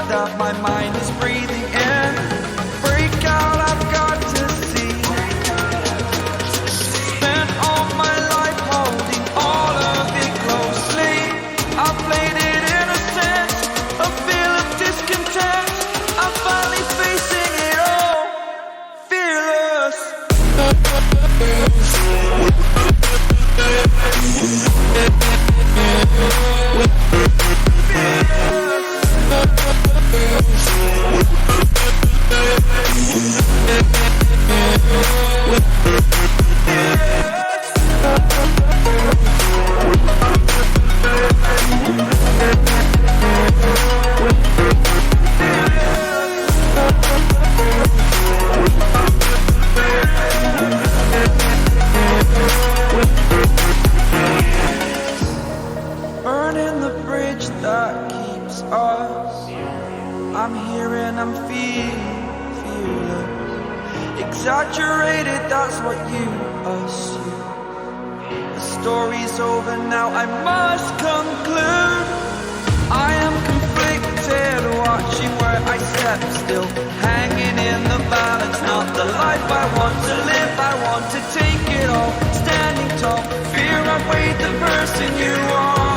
that my mind is breathing in. Break out, I've got to see. Spent all my life holding all of it closely. I played it innocent, a feel of discontent. I'm finally facing it all, fearless. Burning the bridge that keeps us. I'm here and I'm feeling exaggerated, that's what you assume. The story's over now, I must conclude. I am conflicted, watching where I step still, hanging in the balance. Not the life I want to live, I want to take it all. Standing tall, fear I've weighed the person you are.